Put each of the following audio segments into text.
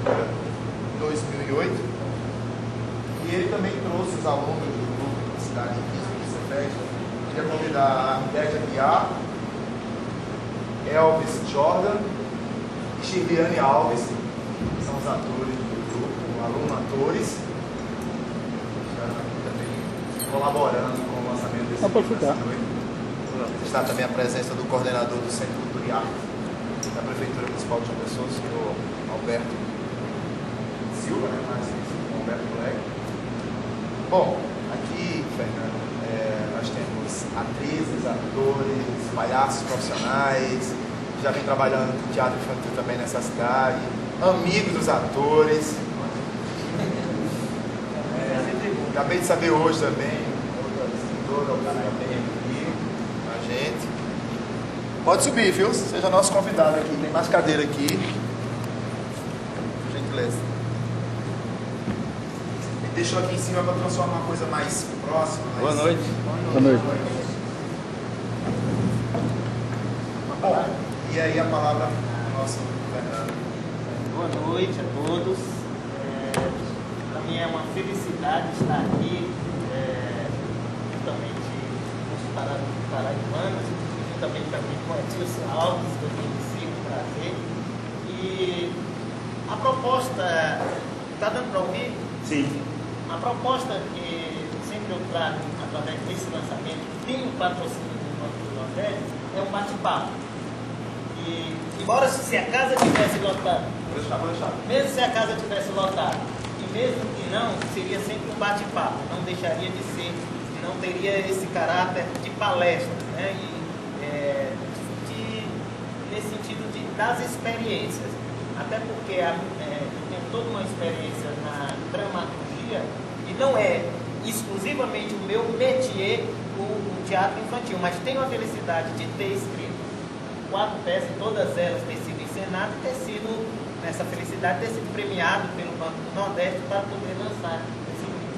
Cultura em 2008. E ele também trouxe os alunos do grupo da Cidade Física do Cefet. Queria convidar a Média Biá, Elvis Jordan e Shirliane Alves, que são os atores do grupo, aluno-atores, também colaborando com o lançamento desse livro. Está também a presença do coordenador do Centro Cultura e Arte da Prefeitura Municipal de João Pessoa, o senhor Alberto Silva, né? Alberto Moleque. Bom, aqui, Fernando, nós temos atrizes, atores, palhaços profissionais, já vem trabalhando com teatro infantil também nessa cidade, amigos dos atores. Acabei de saber hoje também, outra escritora, o cara também aqui com a gente. Pode subir, viu? Seja nosso convidado aqui, tem mais cadeira aqui. Por gentileza. Me deixou aqui em cima para transformar uma coisa mais próxima. Boa noite. Boa noite. Bom, e aí a palavra ao nosso Fernando. Boa noite a todos. Para mim é uma felicidade estar aqui, juntamente com os paraibanos, juntamente também com a Tilson Alves, que eu tenho sido prazer. E a proposta, está dando para ouvir? Sim. A proposta que sempre eu trago através desse lançamento, tem o patrocínio do Banco do Nordeste, é um bate-papo. E, embora se a casa tivesse lotada, mesmo se a casa tivesse lotada, e mesmo que não, seria sempre um bate-papo, não deixaria de ser, não teria esse caráter de palestra, né? Nesse sentido das experiências, até porque eu tenho toda uma experiência na dramaturgia, e não é exclusivamente o meu métier o teatro infantil, mas tenho a felicidade de ter escrito 4 peças, todas elas têm sido encenadas, ter sido nessa felicidade de ter sido premiado pelo Banco do Nordeste para poder lançar esse livro.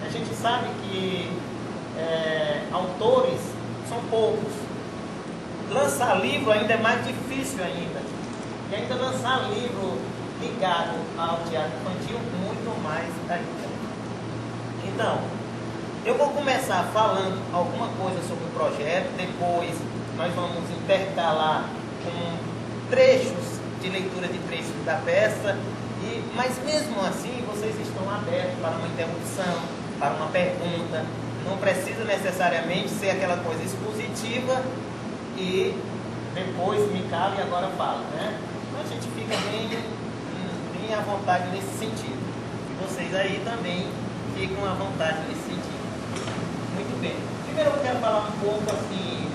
A gente sabe que autores são poucos. Lançar livro ainda é mais difícil ainda. E ainda lançar livro ligado ao teatro infantil, muito mais ainda. Então, eu vou começar falando alguma coisa sobre o projeto, depois nós vamos intercalar com trechos de leitura de trechos da peça, mas mesmo assim vocês estão abertos para uma interrupção, para uma pergunta. Não precisa necessariamente ser aquela coisa expositiva e depois me cala e agora fala, né? A gente fica bem à vontade nesse sentido. E vocês aí também ficam à vontade nesse sentido. Muito bem. Primeiro eu quero falar um pouco assim,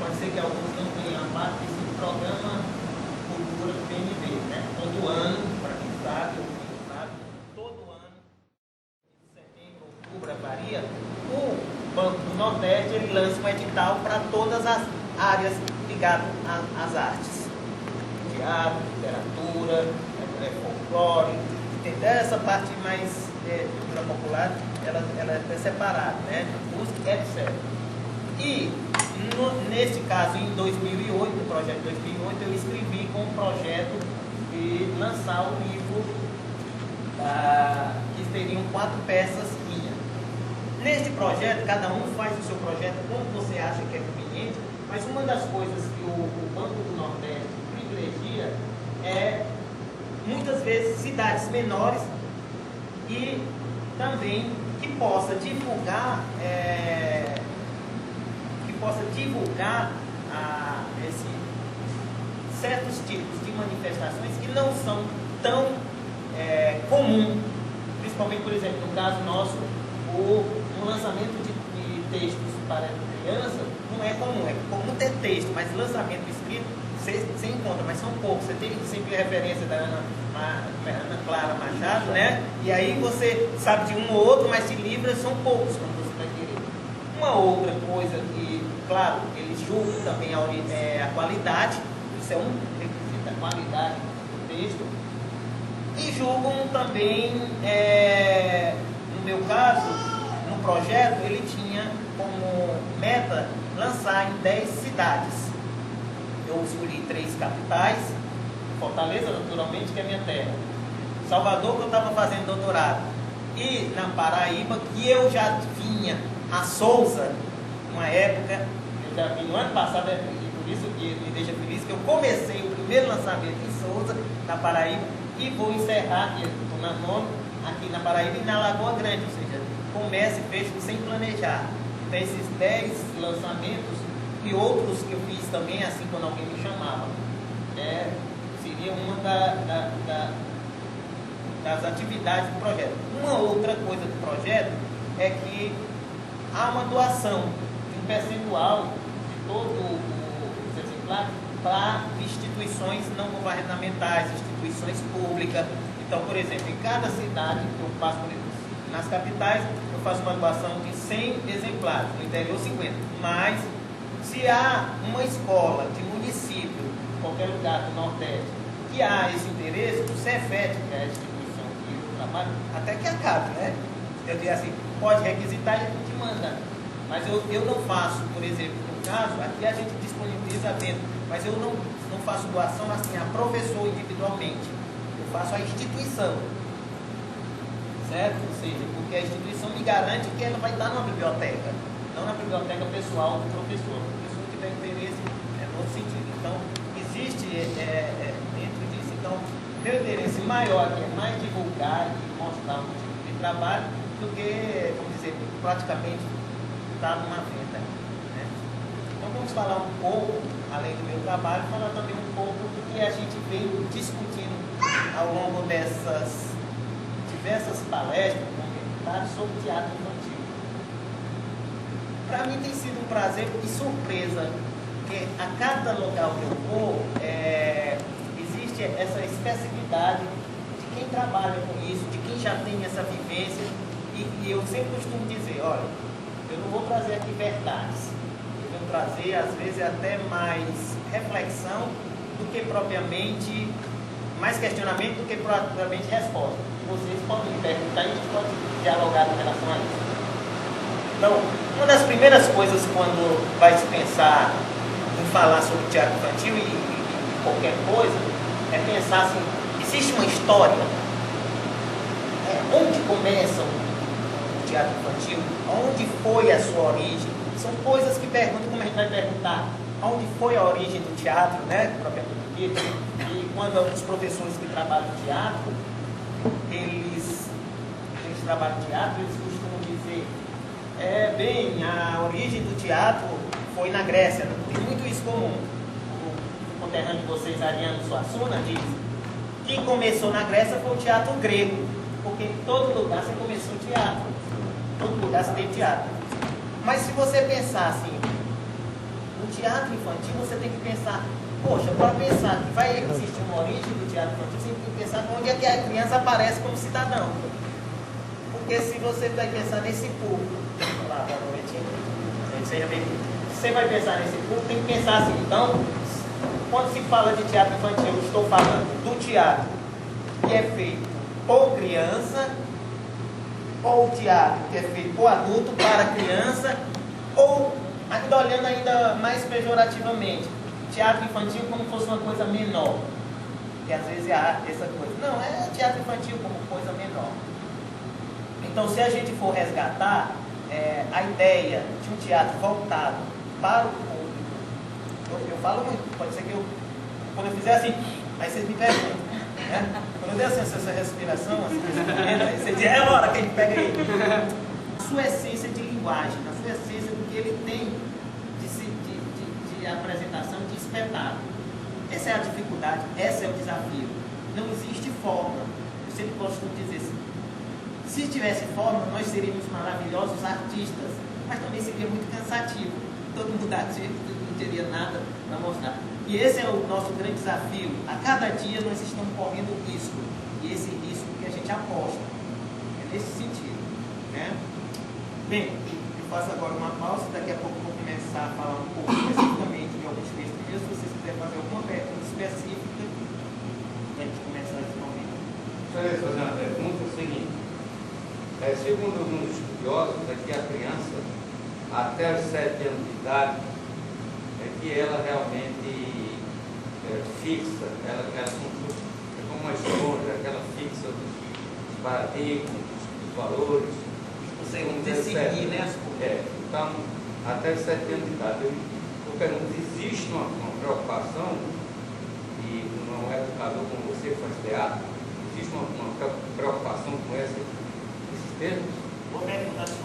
pode ser que alguns não tenham a parte desse programa Cultura do PNB, né? Todo ano, para quem sabe, ou quem não sabe, todo ano, de setembro, outubro, varia, o Banco do Nordeste ele lança um edital para todas as áreas ligadas às artes. Teatro, literatura, folclore, entendeu? Essa parte mais cultura popular, ela é separada, né? Música, etc. E, neste caso, em 2008, no projeto 2008, eu escrevi com o projeto de lançar o livro, que seriam 4 peças minhas. Neste projeto, cada um faz o seu projeto como você acha que é conveniente, mas uma das coisas que o Banco do Nordeste privilegia é, muitas vezes, cidades menores e também que possa divulgar certos tipos de manifestações que não são tão comum, principalmente, por exemplo, no caso nosso, um lançamento de textos para criança não é comum. É comum ter texto, mas lançamento escrito você encontra, mas são poucos. Você tem sempre referência da Ana Clara Machado, né? E aí você sabe de um ou outro, mas de livros são poucos, quando você vai querer. Uma outra coisa que, claro, eles julgam também a qualidade, isso é um requisito, a qualidade do texto, e julgam também, no meu caso, no projeto, ele tinha como meta lançar em 10 cidades. Eu escolhi 3 capitais, Fortaleza, naturalmente, que é minha terra. Salvador, que eu estava fazendo doutorado. E na Paraíba, que eu já vinha a Souza, numa época, eu já vim no ano passado, e por isso que me deixa feliz, que eu comecei o primeiro lançamento em Souza, na Paraíba, e vou encerrar, estou na nona, aqui na Paraíba e na Lagoa Grande, ou seja, começo e fecho sem planejar. Então, esses 10 lançamentos e outros que eu fiz também, assim, quando alguém me chamava, seria uma das atividades do projeto. Uma outra coisa do projeto é que há uma doação de um percentual de todo o exemplar para instituições não governamentais, instituições públicas. Então, por exemplo, em cada cidade que eu faço, nas capitais, eu faço uma doação de 100 exemplares, no interior 50. Mas, se há uma escola de município, em qualquer lugar do Nordeste, que há esse interesse, o Cefet, que é a instituição que eu trabalho, até que acabe, né? Eu digo assim, pode requisitar e a gente manda. Mas eu não faço, por exemplo, no caso, aqui a gente disponibiliza dentro, mas eu não faço doação assim a professor individualmente. Eu faço a instituição. Certo? Ou seja, porque a instituição me garante que ela vai estar numa biblioteca, não na biblioteca pessoal do professor. Se o professor tiver interesse, é no outro sentido. Então, existe dentro disso. Então, meu interesse maior aqui é mais divulgar e mostrar um tipo de trabalho do que, vamos dizer, praticamente estar numa venda. Né? Então, vamos falar um pouco, além do meu trabalho, falar também um pouco do que a gente veio discutindo ao longo dessas diversas palestras, comentários sobre teatro infantil. Para mim tem sido um prazer e surpresa, porque a cada local que eu vou, existe essa especificidade de quem trabalha com isso, de quem já tem essa vivência, e eu sempre costumo dizer, olha, eu não vou trazer aqui verdades, eu vou trazer às vezes até mais reflexão do que propriamente, mais questionamento do que propriamente resposta. Vocês podem me perguntar e a gente pode dialogar em relação a isso. Então, uma das primeiras coisas quando vai se pensar em falar sobre teatro infantil e qualquer coisa, é pensar assim, existe uma história? Onde começa o teatro infantil? Onde foi a sua origem? São coisas que perguntam, como a gente vai perguntar, onde foi a origem do teatro, né? Propriamente dito. E quando os professores que trabalham no teatro, eles trabalham teatro, eles costumam dizer, bem, a origem do teatro foi na Grécia, tem muito isso comum. O conterrâneo de vocês, Ariano Suassuna, diz que começou na Grécia foi o teatro grego, porque em todo lugar você começou teatro, todo lugar você tem teatro. Mas se você pensar assim, no teatro infantil, você tem que pensar, poxa, para pensar que vai existir uma origem do teatro infantil, você tem que pensar onde é que a criança aparece como cidadão. Porque se você vai pensar nesse público, olá, boa noite, seja bem-vindo. Você vai pensar nesse público, tem que pensar assim, então, quando se fala de teatro infantil, eu estou falando do teatro que é feito por criança, ou o teatro que é feito por adulto para criança, ou, ainda olhando ainda mais pejorativamente, teatro infantil como se fosse uma coisa menor, que às vezes há essa coisa. Não, é teatro infantil como coisa menor. Então, se a gente for resgatar a ideia de um teatro voltado para o público, eu falo muito, pode ser que quando eu fizer assim, aí vocês me perguntam, né? Quando eu der assim, essa respiração, assim, aí você diz, é hora que a gente pega ele. A sua essência de linguagem, a sua essência do que ele tem de apresentação, de espetáculo. Essa é a dificuldade, esse é o desafio. Não existe forma. Eu sempre costumo dizer assim, se tivesse forma, nós seríamos maravilhosos artistas, mas também seria muito cansativo. Todo mundo não teria nada para mostrar. E esse é o nosso grande desafio. A cada dia nós estamos correndo risco. E esse risco que a gente aposta. É nesse sentido. Né? Bem, eu faço agora uma pausa. Daqui a pouco eu vou começar a falar um pouco especificamente de alguns textos. Se vocês quiserem fazer alguma pergunta específica, a gente começar esse momento. Deixa eu fazer uma pergunta. É o seguinte. Segundo alguns estudiosos, é que a criança, até os 7 anos de idade, é que ela realmente fixa, ela é como uma esponja, ela fixa os paradigmas, os valores. Você decidir, né? Então, até 7 anos de idade, eu pergunto, existe uma preocupação, e não é educador como você faz teatro, existe uma preocupação com esses termos?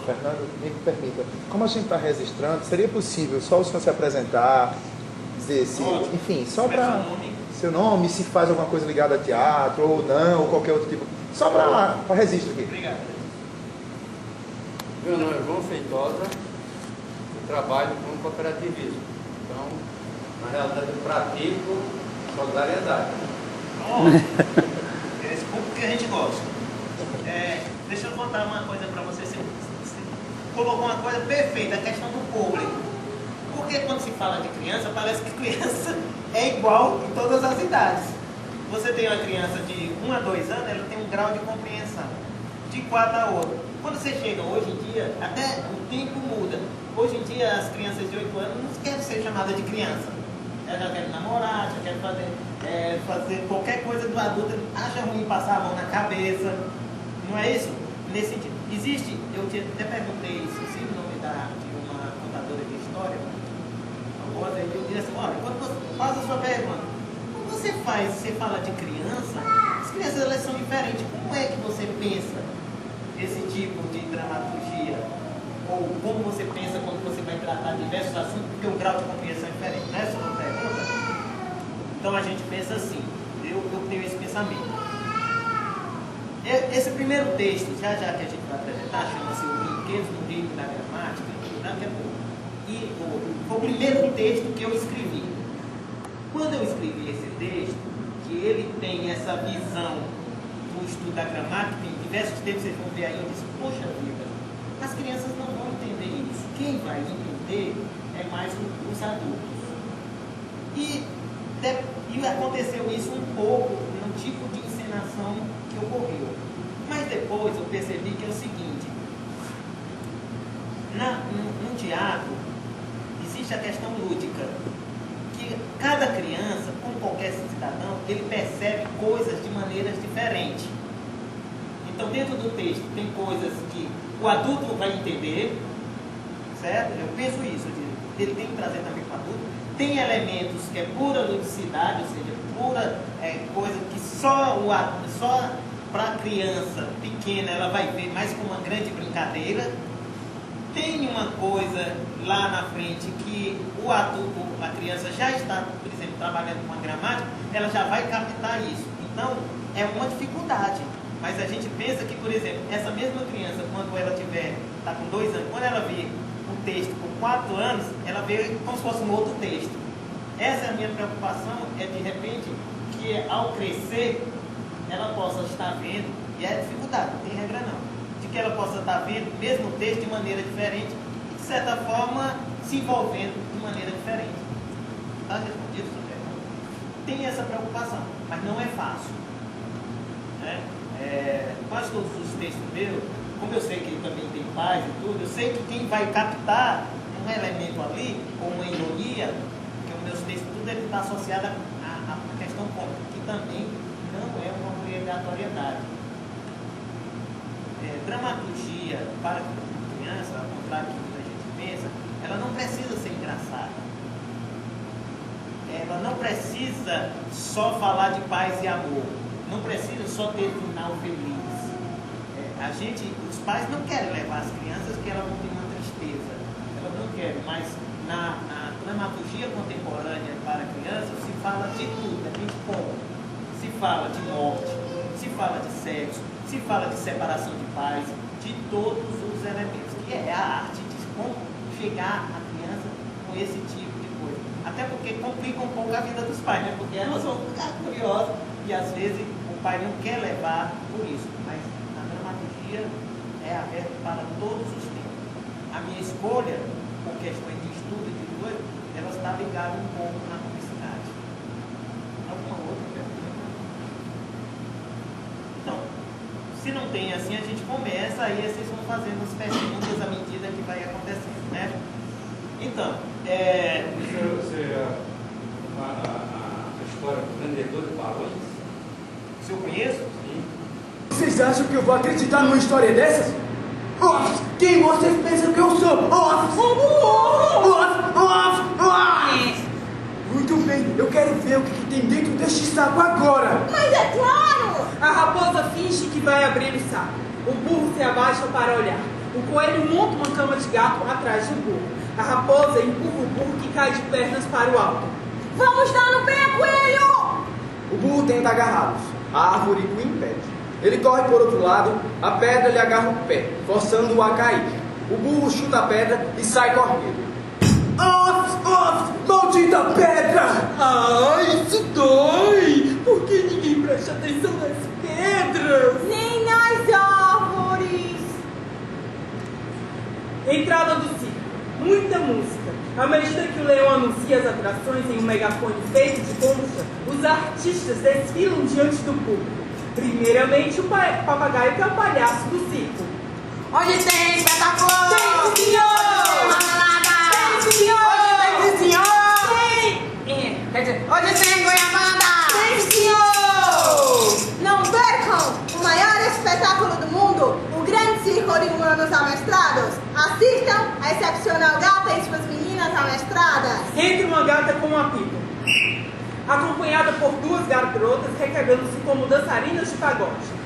Fernando, me permita, como a gente está registrando, seria possível só o senhor se apresentar, dizer se, enfim, só para seu nome, se faz alguma coisa ligada a teatro ou não, ou qualquer outro tipo, só para registro aqui. Obrigado. Meu nome é João Feitosa, eu trabalho com cooperativismo. Então, na realidade, eu pratico solidariedade. É esse público que a gente gosta. Deixa eu contar uma coisa para você. Você colocou uma coisa perfeita, a questão do público. Porque quando se fala de criança, parece que criança é igual em todas as idades. Você tem uma criança de 1 a 2 anos, ela tem um grau de compreensão. De 4 a 8. Quando você chega hoje em dia, até o tempo muda. Hoje em dia, as crianças de 8 anos não querem ser chamadas de criança. Elas já querem namorar, já querem fazer qualquer coisa do adulto. Acha ruim passar a mão na cabeça. Não é isso? Nesse sentido. Existe, eu até perguntei, esqueci o nome de uma contadora de história, famosa, e eu disse assim, olha, quando você faz a sua pergunta, quando você fala de criança, as crianças elas são diferentes. Como é que você pensa esse tipo de dramaturgia? Ou como você pensa quando você vai tratar diversos assuntos, porque o grau de compreensão é diferente, não é só uma pergunta? Então a gente pensa assim, eu tenho esse pensamento. Esse primeiro texto, já que a gente vai apresentar, chama-se O Brinquedo no Ritmo da Gramática, daqui a pouco. E foi o primeiro texto que eu escrevi. Quando eu escrevi esse texto, que ele tem essa visão do estudo da gramática, tem diversos textos, vocês vão ver aí, eu disse, poxa vida, as crianças não vão entender isso. Quem vai entender é mais os adultos. E aconteceu isso um pouco no tipo de encenação que ocorreu. Mas depois eu percebi que é o seguinte, no teatro existe a questão lúdica, que cada criança, como qualquer cidadão, ele percebe coisas de maneiras diferentes. Então dentro do texto tem coisas que o adulto vai entender, certo? Eu penso isso, ele tem que trazer também para o adulto. Tem elementos que é pura ludicidade, ou seja, pura coisa que só para a criança pequena ela vai ver mais como uma grande brincadeira. Tem uma coisa lá na frente que o adulto, a criança já está, por exemplo, trabalhando com a gramática, ela já vai captar isso. Então, é uma dificuldade. Mas a gente pensa que, por exemplo, essa mesma criança, quando ela está com 2 anos, quando ela vê um texto com 4 anos, ela vê como se fosse um outro texto. Essa é a minha preocupação, é de repente que ao crescer ela possa estar vendo, e é dificuldade, não tem regra não, de que ela possa estar vendo o mesmo texto de maneira diferente e de certa forma se envolvendo de maneira diferente. Está respondido sua pergunta? Tem essa preocupação, mas não é fácil. Né? Quase todos os textos meus, como eu sei que ele também tem paz e tudo, eu sei que quem vai captar um elemento ali, ou uma ironia, porque os meus textos, tudo ele está associado à questão cômica, que também não é uma obrigatoriedade. Dramaturgia para criança, ao contrário do que muita gente pensa, ela não precisa ser engraçada. Ela não precisa só falar de paz e amor. Não precisa só ter final feliz. Os pais não querem levar as crianças porque elas vão ter uma tristeza. Elas não querem, mas na dramaturgia contemporânea para crianças se fala de tudo, depende de como. Se fala de morte, se fala de sexo, se fala de separação de pais, de todos os elementos, que é a arte de como chegar à criança com esse tipo de coisa. Até porque complica um pouco a vida dos pais, né? Porque elas vão ficar curiosas e às vezes o pai não quer levar por isso. Mas a dramaturgia é aberta para todos os tempos. A minha escolha, por questões de estudo e de coisa, ela está ligada um pouco na publicidade. Alguma outra pergunta? Então, se não tem assim, a gente começa, aí vocês vão fazendo as perguntas à medida que vai acontecendo, né? Então, a história 12 balões? Se eu conheço? Sim. Vocês acham que eu vou acreditar numa história dessas? Off! Quem vocês pensam que eu sou? Off! Muito bem, eu quero ver o que tem dentro deste saco agora! Mas é claro! A raposa finge que vai abrir o saco. O burro se abaixa para olhar. O coelho monta uma cama de gato atrás do burro. A raposa empurra o burro que cai de pernas para o alto. Vamos dar no pé, coelho! O burro tenta agarrá-los. A árvore o impede. Ele corre por outro lado, a pedra lhe agarra o pé, forçando-o a cair. O burro chuta a pedra e sai correndo. Off! Maldita pedra! Ai, isso dói! Por que ninguém presta atenção nas pedras? Nem nas árvores! Entrada do circo. Muita música. À medida que o leão anuncia as atrações em um megafone feito de concha, os artistas desfilam diante do público. Primeiramente, o papagaio, que é o palhaço do circo. Hoje tem espetáculo! Tem, senhor! Tem, senhor! Hoje tem, senhor! Quer dizer, hoje tem goiabada! Tem, senhor! Não percam o maior espetáculo do mundo, o grande circo de humanos amestrados. Assistam a excepcional gata e suas meninas amestradas. Entra uma gata com uma pipa, acompanhada por duas garotas recarregando-se como dançarinas de pagode.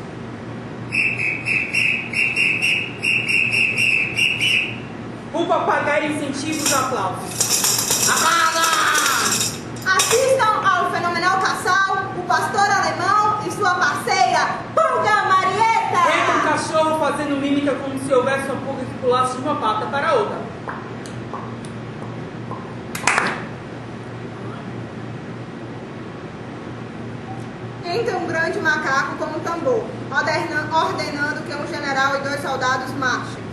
O papagaio incentiva os aplausos. Assistam ao fenomenal casal, o pastor alemão e sua parceira, Pulga Marieta. Entra um cachorro fazendo mímica como se houvesse uma pulga que pulasse de uma pata para a outra. Entra um grande macaco com um tambor, ordenando que um general e 2 soldados marchem.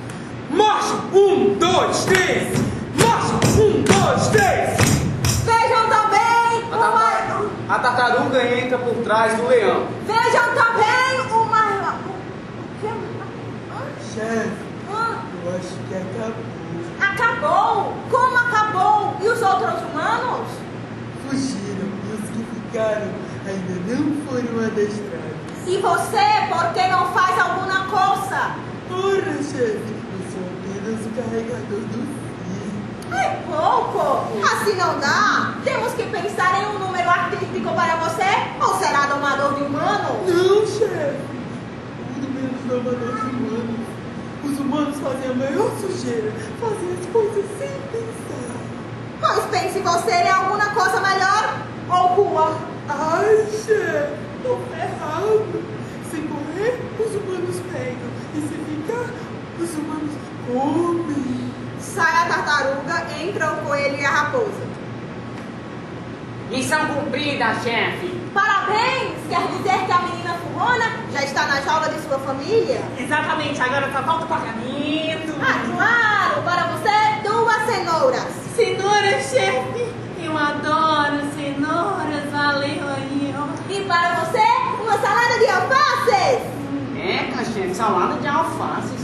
Marcha! 1, 2, 3! Marcha! 1, 2, 3! Vejam também A tartaruga entra por trás do leão. Vejam também uma... Chefe, Hã? eu acho que acabou. Acabou? Como acabou? E os outros humanos? Fugiram e os que ficaram ainda não foram adestrados. E você, por que não faz alguma coisa? Ora, chefe, eu sou apenas o carregador do circo. É pouco. Assim não dá. Temos que pensar em um número artístico para você, ou será domador de humanos? Não, chefe. Tudo menos domador de humanos. Os humanos fazem a maior sujeira, fazem as coisas sem pensar. Pois pense você em alguma coisa melhor ou rua. Ai, chefe, tô ferrado. Se correr, os humanos pegam. E se ficar, os humanos comem. Sai a tartaruga, entra o coelho e a raposa. Missão cumprida, chefe. Parabéns! Quer dizer que a menina furrona já está na jaula de sua família? Exatamente, agora só falta o pagamento. Ah, claro! Para você, 2 cenouras. Cenoura, chefe. Eu adoro cenouras, valeu aí, ó. E para você, uma salada de alfaces. Eca, chefe, salada de alfaces.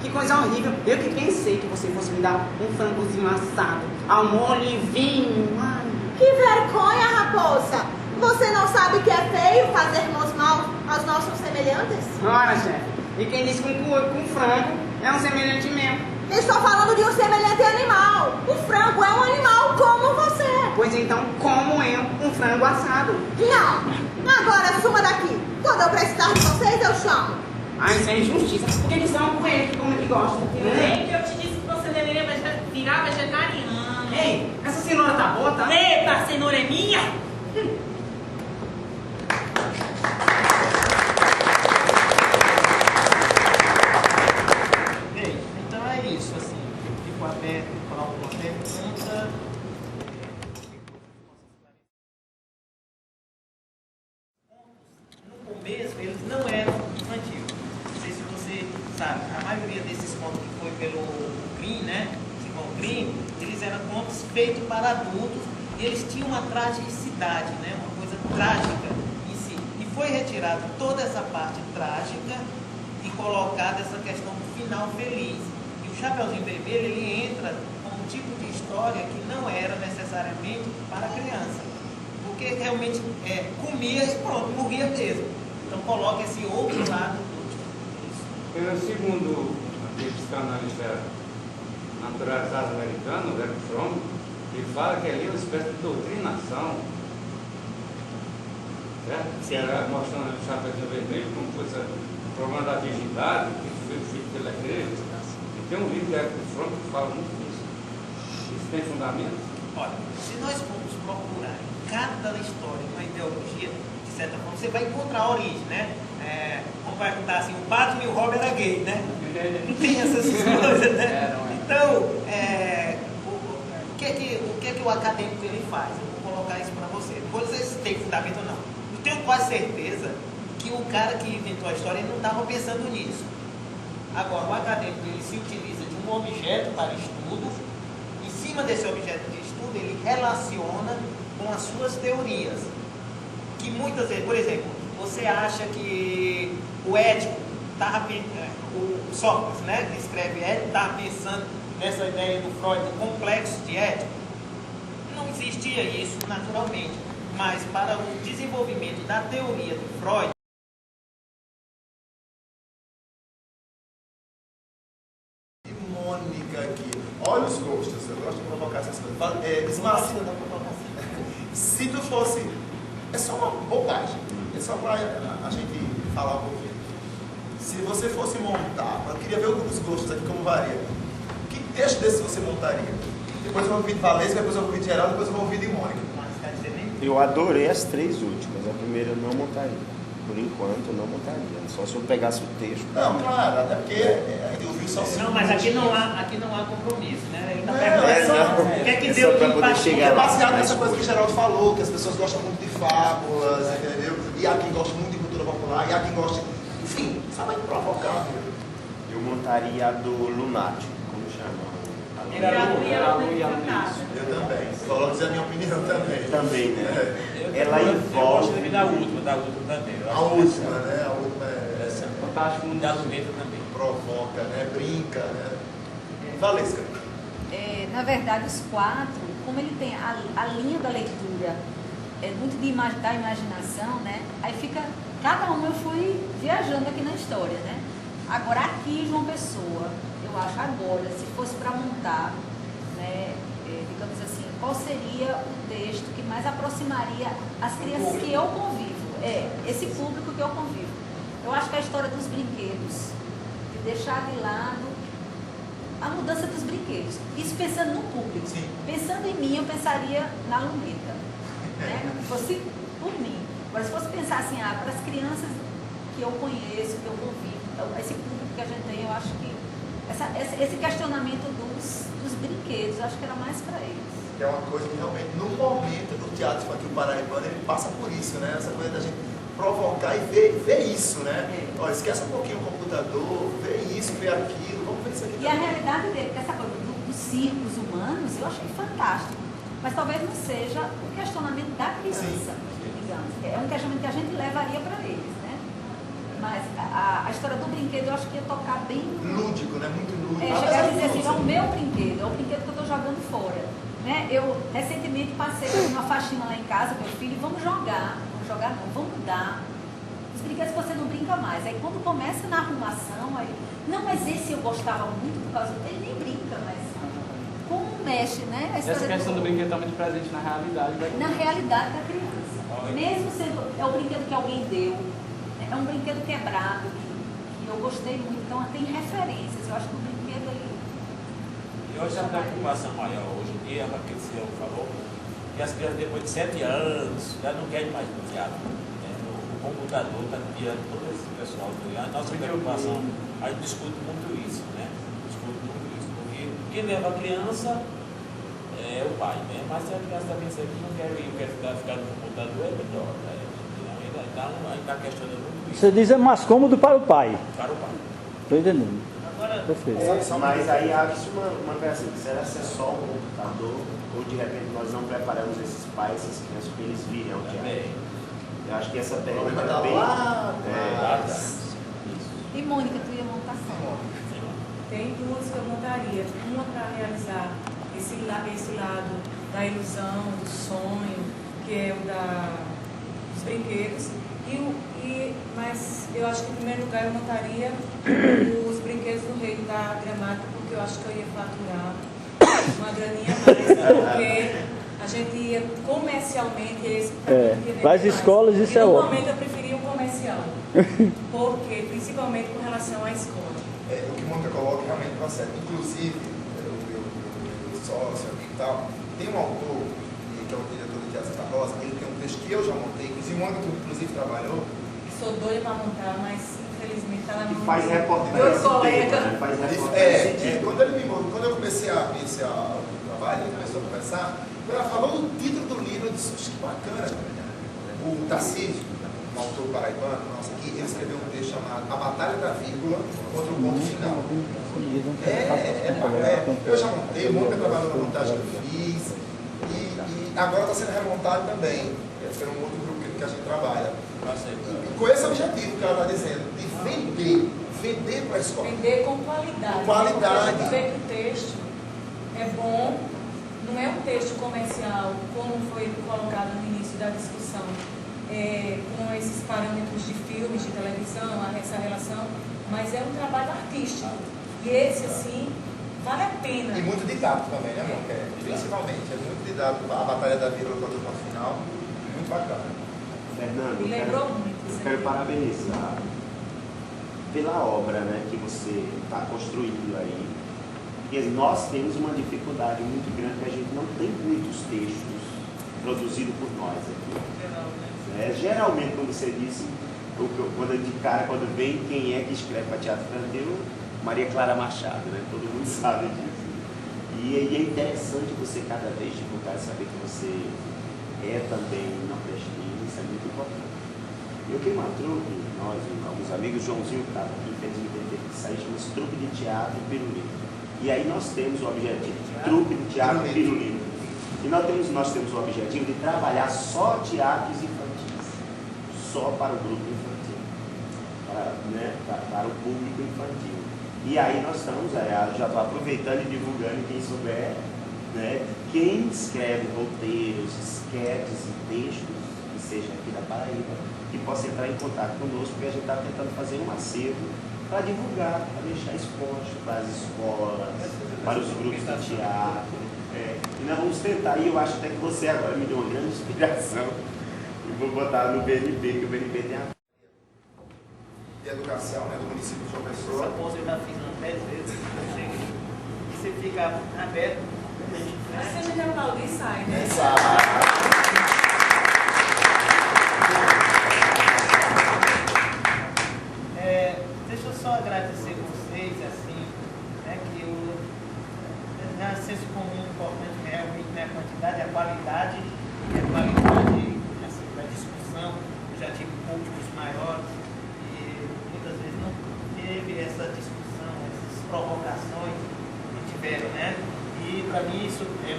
Que coisa horrível. Eu que pensei que você fosse me dar um frangozinho assado ao molho e vinho. Ai. Que vergonha, raposa! Você não sabe que é feio fazermos mal aos nossos semelhantes? Ora, chefe, e quem disse que com frango é um semelhante meu? Estou falando de um semelhante animal. O frango é um animal como você. Pois então, como eu, um frango assado. Não! Agora suma daqui. Quando eu precisar de vocês, eu chamo. Ai, isso é injustiça, porque eles são com ele, como ele gosta. Bem que eu te disse que você deveria virar vegetariano. Ei, essa cenoura tá boa, tá? Eita, a cenoura é minha? Bem, então é isso, assim. Fico aberto para alguma pergunta. No começo, eles não eram infantis. Não sei se você sabe, a maioria desses contos que foi pelo Grimm, né? Simon Grimm, eles eram contos feitos para adultos e eles tinham uma tragicidade, né? Uma coisa trágica em si. E foi retirado toda essa parte trágica e colocada essa questão do final feliz. E o Chapeuzinho Vermelho, ele entra com um tipo de história que não era necessariamente para criança. Porque porque realmente comia e pronto, morria mesmo. Então coloca esse outro lado. Segundo aquele psicanalista naturalizado americano, Eric Fromm, ele fala que ali é uma espécie de doutrinação, certo? Que era mostrando o Chapeuzinho Vermelho como fosse o problema da virgindade, que foi feito pela igreja. E tem um livro de Eric Fromm que fala muito disso. Isso tem fundamento? Olha, se nós formos procurar em cada história uma ideologia, de certa forma, você vai encontrar a origem, né? Vamos perguntar assim, o Batman e o Robin era gay, né? Não tem essas coisas, né? Então, o que é que o acadêmico ele faz? Eu vou colocar isso para você. Não vou dizer se tem fundamento ou não. Eu tenho quase certeza que o cara que inventou a história ele não estava pensando nisso. Agora, o acadêmico ele se utiliza de um objeto para estudo. Em cima desse objeto de estudo, ele relaciona com as suas teorias. Que muitas vezes, por exemplo, você acha que o ético estava pensando, o Sócrates, né, que escreve ético, estava pensando nessa ideia do Freud, do complexo de ético. Não existia isso naturalmente, mas para o desenvolvimento da teoria do Freud, Mônica aqui, olha os gostos, eu gosto de provocar essas coisas. Se tu fosse, é só uma bobagem, é só para a gente falar um pouquinho. Se você fosse montar, eu queria ver os gostos aqui como varia. Que texto desse você montaria? Depois eu vou ouvir de Valesca, depois eu vou ouvir de Geraldo, depois eu vou ouvir de Mônica. Eu adorei as 3 últimas, a primeira eu não montaria. Por enquanto eu não montaria, só se eu pegasse o texto. Não, claro, até porque eu vi só não, mas aqui não há compromisso, né? Ele está perguntando o que é que deu para poder chegar é lá. baseado nessa coisa que o Geraldo falou, que as pessoas gostam muito de fábulas, entendeu? E há quem gosta muito de cultura popular, e há quem gosta, enfim, só vai provocar. Eu montaria a do Lunático, como chama? Eu também. Falou dizer a minha opinião também. Também, né? Ela eu envolve. gosto da última também. A última, né? A última é fantástico, um das letras também. Provoca, né? Brinca, né? Valesca. Na verdade, os 4, como ele tem a linha da leitura, é muito da imaginação, né? Aí fica, cada um eu fui viajando aqui na história, né? Agora aqui, João Pessoa, eu acho agora, se fosse para montar, né, digamos assim, qual seria o texto que mais aproximaria as crianças que eu convivo? Esse público que eu convivo. Eu acho que a história dos brinquedos, de deixar de lado a mudança dos brinquedos. Isso pensando no público. Sim. Pensando em mim, eu pensaria na luneta. Né? Se fosse por mim. Agora, se fosse pensar assim, para as crianças que eu conheço, que eu convivo, esse público que a gente tem, eu acho que esse questionamento dos brinquedos, eu acho que era mais para eles. Que é uma coisa que realmente, no momento do teatro infantil paraibano, ele passa por isso, né? Essa coisa da gente provocar e ver isso, né? Olha, esquece um pouquinho o computador, vê isso, vê aquilo, vamos ver isso aqui. E a realidade dele, que essa coisa dos circos humanos, eu achei fantástico. Mas talvez não seja o questionamento da criança, digamos. É um questionamento que a gente levaria para eles, né? Mas a história do brinquedo eu acho que ia tocar bem... Lúdico, né? Muito lúdico. Chegar a dizer assim, é o meu brinquedo, é o brinquedo que eu estou jogando fora. Né? Eu recentemente passei uma faxina lá em casa com meu filho, vamos jogar não, vamos mudar. Os brinquedos você não brinca mais. Aí quando começa na arrumação, aí, não, mas esse eu gostava muito por causa dele, nem brinca, mas como mexe, né? Essa questão do brinquedo está muito presente na realidade da criança. Na realidade da criança. Mesmo sendo, é o brinquedo que alguém deu, né? É um brinquedo quebrado, que eu gostei muito, então tem referências. Eu acho que o brinquedo ali. Eu acho que a preocupação maior hoje em dia, aquilo que o senhor falou, que as crianças depois de 7 anos já não querem mais no teatro. Né? O computador está tirando todo esse pessoal do teatro. A nossa preocupação, a gente discute muito isso, né? Porque quem leva a criança é o pai, né? Mas se a criança também sempre não quer ir, quer ficar no computador, é melhor. Né? Então a gente está questionando muito isso. Você diz é mais cômodo para o pai. Para o pai. Estou entendendo. Perfeito. Mas aí abre-se uma coisa assim, será que é só um computador ou de repente nós não preparamos esses pais, essas crianças, para eles virem ao teatro? Eu acho que essa pergunta é bem... E Mônica, tu ia montar só? Tem 2 que eu montaria. Uma para realizar esse lado da ilusão, do sonho, que que é o dos brinquedos. Mas eu acho que em primeiro lugar eu montaria os brinquedos do Reino da Gramática, porque eu acho que eu ia faturar uma graninha a mais, porque a gente ia comercialmente... Para as escolas isso é ótimo. Normalmente eu preferia um comercial, porque, principalmente com relação à escola. O que Mônica coloca realmente está certo. Inclusive, o sócio aqui e tal, tem um autor, que é o diretor do Teatro Santa Rosa, ele tem um texto que eu já montei, inclusive Mônica, inclusive, trabalhou. Sou doida para montar, mas infelizmente está na mão que faz reportagem. Dois colegas. Faz reportagem. Quando eu comecei a conhecer o trabalho, ele começou a conversar, quando ela falou do título do livro, eu disse, que bacana. O Tarcísio, um autor paraibano, nossa, aqui, ele escreveu um texto chamado A Batalha da Vírgula contra o Ponto Final. Eu já montei, Mônica trabalhou na montagem que eu fiz, e agora está sendo remontado também. Esse é um outro grupo que a gente trabalha. E com esse objetivo que ela está dizendo, de vender para a escola. Vender com qualidade. Com qualidade. Porque o texto é bom, não é um texto comercial, como foi colocado no início da discussão, com esses parâmetros de filmes, de televisão, essa relação, mas é um trabalho artístico. E esse, assim, vale a pena. E muito didático também, né, Mônica? Principalmente, é muito didático. A Batalha da Vírgula contra o Ponto Final, muito bacana. Fernando, Me lembrou muito. Eu quero parabenizar pela obra, né, que você está construindo aí. Porque nós temos uma dificuldade muito grande, que a gente não tem muitos textos produzidos por nós aqui. Geralmente, como você disse, quando vem quem é que escreve para teatro infantil, Maria Clara Machado, né? Todo mundo sabe disso. E é interessante você cada vez divulgar e saber que você é também nordestino, isso é muito importante. Eu tenho uma trupe, nós, alguns amigos, Joãozinho que estava aqui, infelizmente teve que sair, chama-se Trupe de Teatro Pirulito. E aí nós temos o objetivo, Trupe de Teatro Pirulito. E nós temos o objetivo de trabalhar só teatros infantis, só para o grupo infantil, para o público infantil. E aí nós estamos, já estou aproveitando e divulgando, quem souber, né, quem escreve roteiros, esquetes e textos, que seja aqui da Paraíba, que possa entrar em contato conosco, porque a gente está tentando fazer um acervo para divulgar, para deixar exposto para as escolas, para os grupos de teatro. E nós vamos tentar, e eu acho até que você agora me deu uma grande inspiração, e vou botar no BNP, que o BNP tem a de educação, né, do município de João Pessoa. Essa pose eu já fiz umas 10 vezes. Você fica aberto. Mas se a gente aplaudir, sai, né? Deixa eu só agradecer vocês, assim, né, que já senso comum importante realmente, né, a quantidade, a qualidade, e a qualidade assim, da discussão. Eu já tive públicos maiores. Muitas vezes não teve essa discussão, essas provocações que tiveram, né? E para mim isso me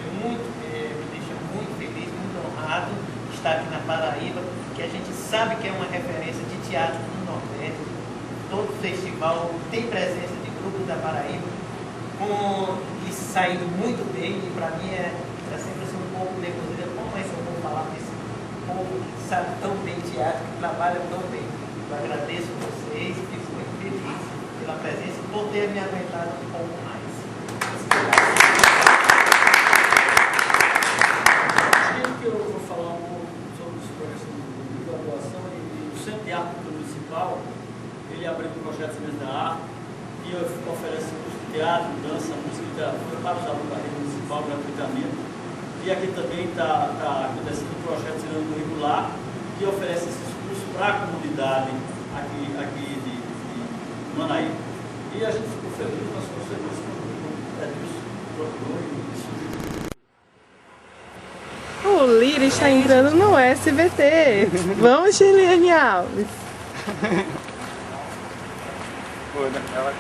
deixa muito feliz, muito honrado estar aqui na Paraíba, que a gente sabe que é uma referência de teatro no Nordeste. Todo festival tem presença de grupos da Paraíba, e saindo muito bem, e para mim é sempre assim, um pouco nervoso, como é que eu vou falar desse povo que sabe tão bem teatro, que trabalha tão bem. Eu agradeço vocês, fico muito feliz pela presença e por ter me aguentado um pouco mais. Acho que eu vou falar um pouco sobre os projetos de graduação e o Centro de Arte Municipal. Ele abriu um projeto da arte e oferece curso de teatro, dança, música para os alunos da rede municipal gratuitamente. E aqui também está acontecendo um projeto tirando curricular que oferece esses cursos para a comunidade aqui de Manaíba. E a gente ficou feliz com as consequências que o procurou e O Lira está entrando no SBT. Vamos, Chiliane Alves. Ela